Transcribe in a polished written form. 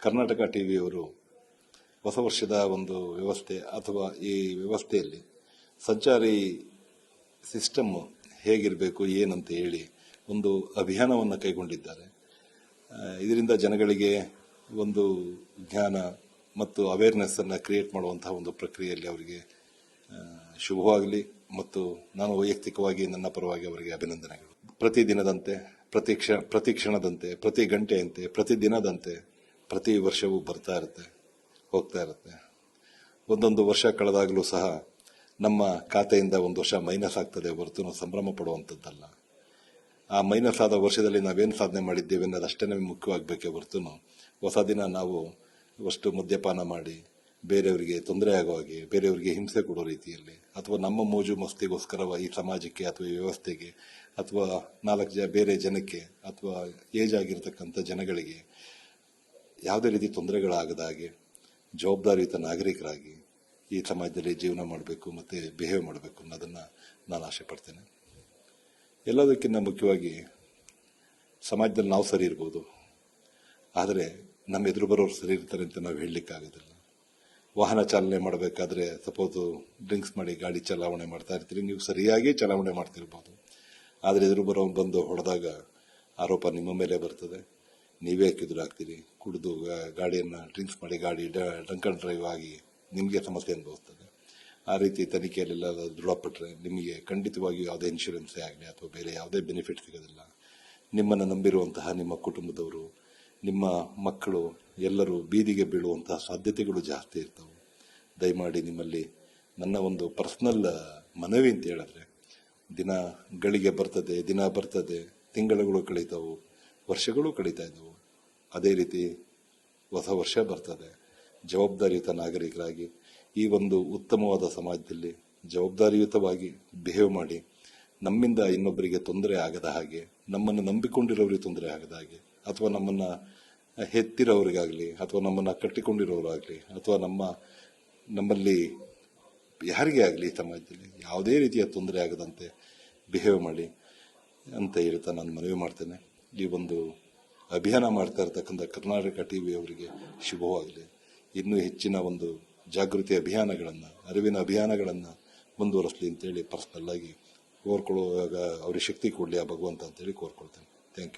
ಕರ್ನಾಟಕ ಟಿವಿಯವರು ಹೊಸ ವರ್ಷದ ಒಂದು ವ್ಯವಸ್ಥೆ ಅಥವಾ ಈ ವ್ಯವಸ್ಥೆಯಲ್ಲಿ ಸಂಚಾರಿ ಸಿಸ್ಟಮ್ ಹೇಗಿರಬೇಕು ಏನಂತ ಹೇಳಿ ಒಂದು ಅಭಿಯಾನವನ್ನು ಕೈಗೊಂಡಿದ್ದಾರೆ. ಇದರಿಂದ ಜನಗಳಿಗೆ ಒಂದು ಜ್ಞಾನ ಮತ್ತು ಅವೇರ್ನೆಸ್ ಅನ್ನು ಕ್ರಿಯೇಟ್ ಮಾಡುವಂತಹ ಒಂದು ಪ್ರಕ್ರಿಯೆಯಲ್ಲಿ ಅವರಿಗೆ ಶುಭವಾಗಲಿ ಮತ್ತು ನಾನು ವೈಯಕ್ತಿಕವಾಗಿ ನನ್ನ ಪರವಾಗಿ ಅವರಿಗೆ ಅಭಿನಂದನೆಗಳು. ಪ್ರತಿದಿನದಂತೆ ಪ್ರತಿ ಕ್ಷಣದಂತೆ ಪ್ರತಿ ಗಂಟೆಯಂತೆ ಪ್ರತಿ ದಿನದಂತೆ ಪ್ರತಿ ವರ್ಷವೂ ಬರ್ತಾ ಇರುತ್ತೆ, ಹೋಗ್ತಾ ಇರುತ್ತೆ. ಒಂದೊಂದು ವರ್ಷ ಕಳೆದಾಗಲೂ ಸಹ ನಮ್ಮ ಖಾತೆಯಿಂದ ಒಂದು ವರ್ಷ ಮೈನಸ್ ಆಗ್ತದೆ ಹೊರತು ನಾವು ಸಂಭ್ರಮ ಪಡುವಂಥದ್ದಲ್ಲ. ಆ ಮೈನಸ್ ಆದ ವರ್ಷದಲ್ಲಿ ನಾವೇನು ಸಾಧನೆ ಮಾಡಿದ್ದೇವೆ ಅನ್ನೋದು ಅಷ್ಟೇ ನಮಗೆ ಮುಖ್ಯವಾಗಬೇಕೇ ಹೊರತು ಹೊಸ ದಿನ ನಾವು ಅಷ್ಟು ಮದ್ಯಪಾನ ಮಾಡಿ ಬೇರೆಯವರಿಗೆ ತೊಂದರೆ ಆಗೋ ಹಾಗೆ, ಬೇರೆಯವರಿಗೆ ಹಿಂಸೆ ಕೊಡೋ ರೀತಿಯಲ್ಲಿ ಅಥವಾ ನಮ್ಮ ಮೋಜು ಮಸ್ತಿಗೋಸ್ಕರ ಈ ಸಮಾಜಕ್ಕೆ ಅಥವಾ ಈ ವ್ಯವಸ್ಥೆಗೆ ಅಥವಾ ಬೇರೆ ಜನಕ್ಕೆ ಅಥವಾ ಏಜ್ ಆಗಿರ್ತಕ್ಕಂಥ ಜನಗಳಿಗೆ ಯಾವುದೇ ರೀತಿ ತೊಂದರೆಗಳಾಗದ ಹಾಗೆ ಜವಾಬ್ದಾರಿಯುತ ನಾಗರಿಕರಾಗಿ ಈ ಸಮಾಜದಲ್ಲಿ ಜೀವನ ಮಾಡಬೇಕು ಮತ್ತು ಬಿಹೇವ್ ಮಾಡಬೇಕು ಅನ್ನೋದನ್ನು ನಾನು ಆಸೆ ಪಡ್ತೇನೆ. ಎಲ್ಲದಕ್ಕಿಂತ ಮುಖ್ಯವಾಗಿ ಸಮಾಜದಲ್ಲಿ ನಾವು ಸರಿ ಇರ್ಬೋದು, ಆದರೆ ನಮ್ಮ ಎದುರು ಬರೋರು ಸರಿ ಇರ್ತಾರೆ ಅಂತ ನಾವು ಹೇಳಲಿಕ್ಕಾಗೋದಿಲ್ಲ. ವಾಹನ ಚಾಲನೆ ಮಾಡಬೇಕಾದ್ರೆ ಸಪೋಸು ಡ್ರಿಂಕ್ಸ್ ಮಾಡಿ ಗಾಡಿ ಚಲಾವಣೆ ಮಾಡ್ತಾ ಇರ್ತೀರಿ, ನೀವು ಸರಿಯಾಗಿ ಚಲಾವಣೆ ಮಾಡ್ತಿರ್ಬೋದು, ಆದರೆ ಎದುರು ಬರೋ ಬಂದು ಹೊಡೆದಾಗ ಆರೋಪ ನಿಮ್ಮ ಮೇಲೆ ಬರ್ತದೆ, ನೀವೇ ಎದುರಾಗ್ತೀರಿ. ಕುಡಿದು ಗಾಡಿಯನ್ನು ಡ್ರಿಂಕ್ಸ್ ಮಾಡಿ ಗಾಡಿ ಡ್ರಂಕ್ ಅಂಡ್ ಡ್ರೈವ್ ಆಗಿ ನಿಮಗೆ ಸಮಸ್ಯೆ ಅನುಭವಿಸ್ತದೆ. ಆ ರೀತಿ ತನಿಖೆಯಲ್ಲೆಲ್ಲ ದೃಢಪಟ್ಟರೆ ನಿಮಗೆ ಖಂಡಿತವಾಗಿಯೂ ಯಾವುದೇ ಇನ್ಶೂರೆನ್ಸೇ ಆಗಲಿ ಅಥವಾ ಬೇರೆ ಯಾವುದೇ ಬೆನಿಫಿಟ್ ಸಿಗೋದಿಲ್ಲ. ನಿಮ್ಮನ್ನು ನಂಬಿರುವಂತಹ ನಿಮ್ಮ ಕುಟುಂಬದವರು, ನಿಮ್ಮ ಮಕ್ಕಳು ಎಲ್ಲರೂ ಬೀದಿಗೆ ಬೀಳುವಂತಹ ಸಾಧ್ಯತೆಗಳು ಜಾಸ್ತಿ ಇರ್ತವೆ. ದಯಮಾಡಿ ನಿಮ್ಮಲ್ಲಿ ನನ್ನ ಒಂದು ಪರ್ಸನಲ್ ಮನವಿ ಅಂತ ಹೇಳಿದ್ರೆ, ದಿನಗಳಿಗೆ ದಿನ ಬರ್ತದೆ, ತಿಂಗಳುಗಳು ಕಳೀತಾವು, ವರ್ಷಗಳು ಕಳೀತಾ ಇದ್ದವು. ಅದೇ ರೀತಿ ಹೊಸ ವರ್ಷ ಬರ್ತದೆ. ಜವಾಬ್ದಾರಿಯುತ ನಾಗರಿಕರಾಗಿ ಈ ಒಂದು ಉತ್ತಮವಾದ ಸಮಾಜದಲ್ಲಿ ಜವಾಬ್ದಾರಿಯುತವಾಗಿ ಬಿಹೇವ್ ಮಾಡಿ ನಮ್ಮಿಂದ ಇನ್ನೊಬ್ಬರಿಗೆ ತೊಂದರೆ ಆಗದ ಹಾಗೆ, ನಮ್ಮನ್ನು ನಂಬಿಕೊಂಡಿರೋರಿಗೆ ತೊಂದರೆ ಆಗದ ಹಾಗೆ ಅಥವಾ ನಮ್ಮನ್ನು ಹೆತ್ತಿರೋರಿಗಾಗಲಿ ಅಥವಾ ನಮ್ಮನ್ನು ಕಟ್ಟಿಕೊಂಡಿರೋರಾಗಲಿ ಅಥವಾ ನಮ್ಮಲ್ಲಿ ಯಾರಿಗೇ ಆಗಲಿ ಸಮಾಜದಲ್ಲಿ ಯಾವುದೇ ರೀತಿಯ ತೊಂದರೆ ಆಗದಂತೆ ಬಿಹೇವ್ ಮಾಡಿ ಅಂತ ಹೇಳ್ತಾ ನಾನು ಮನವಿ ಮಾಡ್ತೇನೆ. ಈ ಒಂದು ಅಭಿಯಾನ ಮಾಡ್ತಾ ಇರ್ತಕ್ಕಂಥ ಕರ್ನಾಟಕ ಟಿವಿ ಅವರಿಗೆ ಶುಭವಾಗಲಿ. ಇನ್ನೂ ಹೆಚ್ಚಿನ ಒಂದು ಜಾಗೃತಿ ಅಭಿಯಾನಗಳನ್ನು, ಅರಿವಿನ ಅಭಿಯಾನಗಳನ್ನು ಮುಂದುವರಿಸಲಿ ಅಂತೇಳಿ ಪರ್ಸನಲ್ ಆಗಿ ಕೋರ್ಕೊಳ್ಳುವಾಗ ಅವ್ರಿಗೆ ಶಕ್ತಿ ಕೊಡಲಿ ಆ ಭಗವಂತ ಅಂತೇಳಿ ಕೋರ್ಕೊಳ್ತೇನೆ. Thank you.